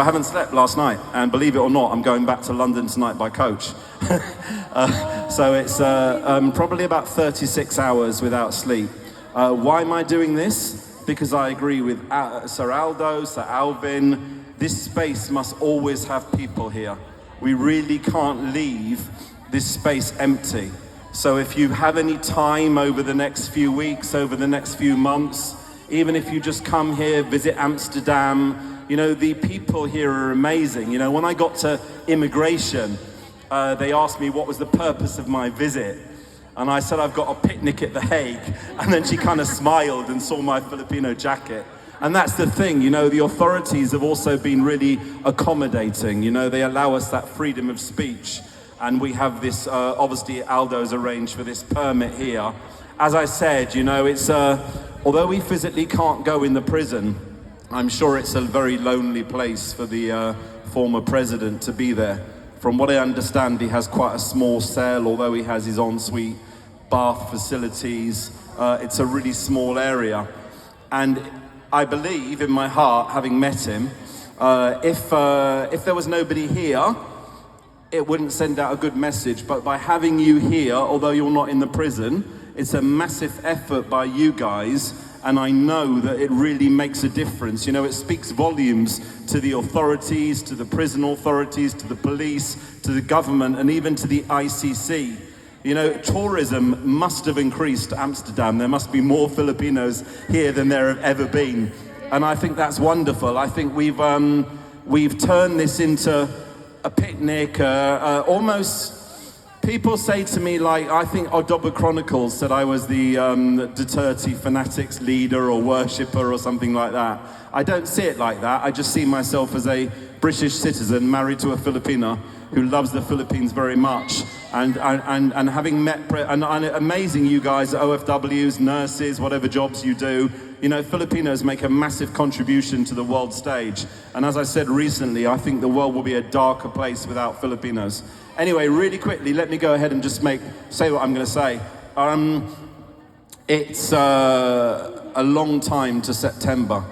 I haven't slept last night, and believe it or not, I'm going back to London tonight by coach. So it's probably about 36 hours without sleep. Why am I doing this? Because I agree with Sir Aldo, Sir Alvin. This space must always have people here. We really can't leave this space empty. So if you have any time over the next few weeks, over the next few months, even if you just come here, visit Amsterdam, you know, the people here are amazing. You know, when I got to immigration, they asked me what was the purpose of my visit. And I said, I've got a picnic at The Hague. And then she kind of smiled and saw my Filipino jacket. And that's the thing, you know, the authorities have also been really accommodating. You know, they allow us that freedom of speech. And we have this, obviously Aldo's arranged for this permit here. As I said, you know, it's, although we physically can't go in the prison, I'm sure it's a very lonely place for the former president to be there. From what I understand, he has quite a small cell, although he has his ensuite bath facilities. It's a really small area. And I believe in my heart, having met him, if there was nobody here, it wouldn't send out a good message. But by having you here, although you're not in the prison, it's a massive effort by you guys. And I know that it really makes a difference. You know, it speaks volumes to the authorities, to the prison authorities, to the police, to the government, and even to the ICC. You know, tourism must have increased to Amsterdam. There must be more Filipinos here than there have ever been. And I think that's wonderful. I think we've turned this into a picnic, almost. People say to me, like, I think Odoba Chronicles said I was the Duterte fanatics leader or worshipper or something like that. I don't see it like that. I just see myself as a British citizen married to a Filipina who loves the Philippines very much. And having met, and amazing you guys, OFWs, nurses, whatever jobs you do, you know, Filipinos make a massive contribution to the world stage. And as I said recently, I think the world will be a darker place without Filipinos. Anyway, really quickly, let me go ahead and just say what I'm going to say. It's a long time to September.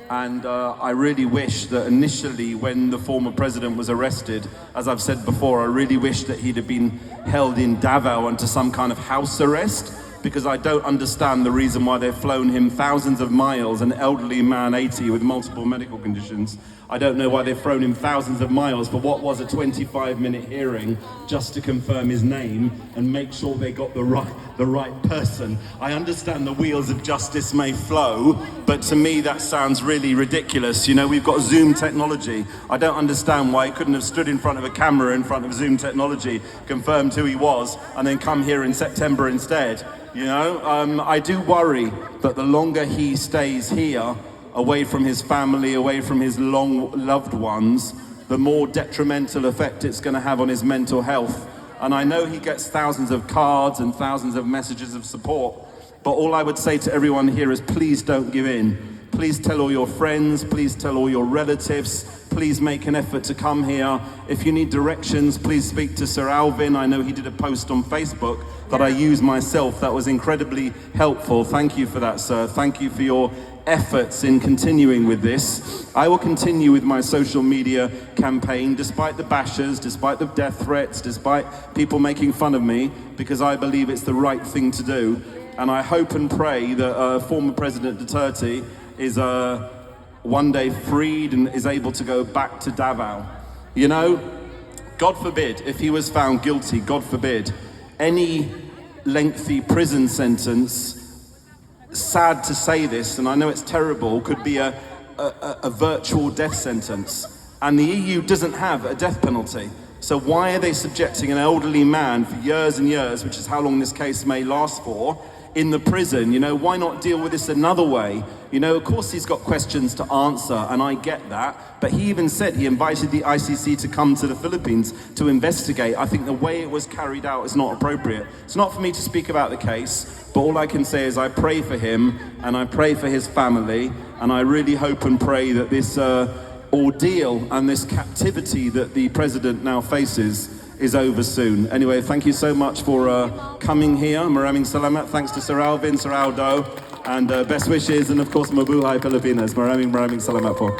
And I really wish that initially when the former president was arrested, as I've said before, I really wish that he'd have been held in Davao into some kind of house arrest, because I don't understand the reason why they've flown him thousands of miles, an elderly man, 80, with multiple medical conditions. I don't know why they've flown him thousands of miles for what was a 25-minute hearing just to confirm his name and make sure they got the right person. I understand the wheels of justice may flow, but to me that sounds really ridiculous. You know, we've got Zoom technology. I don't understand why he couldn't have stood in front of a camera in front of Zoom technology, confirmed who he was, and then come here in September instead. You know, I do worry that the longer he stays here, away from his family, away from his long-loved ones, the more detrimental effect it's going to have on his mental health. And I know he gets thousands of cards and thousands of messages of support, but all I would say to everyone here is please don't give in. Please tell all your friends, please tell all your relatives, please make an effort to come here. If you need directions, please speak to Sir Alvin. I know he did a post on Facebook that I used myself. That was incredibly helpful. Thank you for that, sir. Thank you for your efforts in continuing with this. I will continue with my social media campaign, despite the bashers, despite the death threats, despite people making fun of me, because I believe it's the right thing to do. And I hope and pray that former President Duterte is one day freed and is able to go back to Davao. You know, God forbid, if he was found guilty, God forbid, any lengthy prison sentence, sad to say this, and I know it's terrible, could be a virtual death sentence. And the EU doesn't have a death penalty. So why are they subjecting an elderly man for years and years, which is how long this case may last for, in the prison? You know, why not deal with this another way? You know, of course he's got questions to answer, and I get that, but he even said he invited the ICC to come to the Philippines to investigate. I think the way it was carried out is not appropriate. It's not for me to speak about the case, but all I can say is I pray for him, and I pray for his family, and I really hope and pray that this ordeal and this captivity that the president now faces is over soon. Anyway, thank you so much for coming here. Maraming salamat. Thanks to Sir Alvin, Sir Aldo, and best wishes, and of course, mabuhay Pilipinas. Maraming salamat po.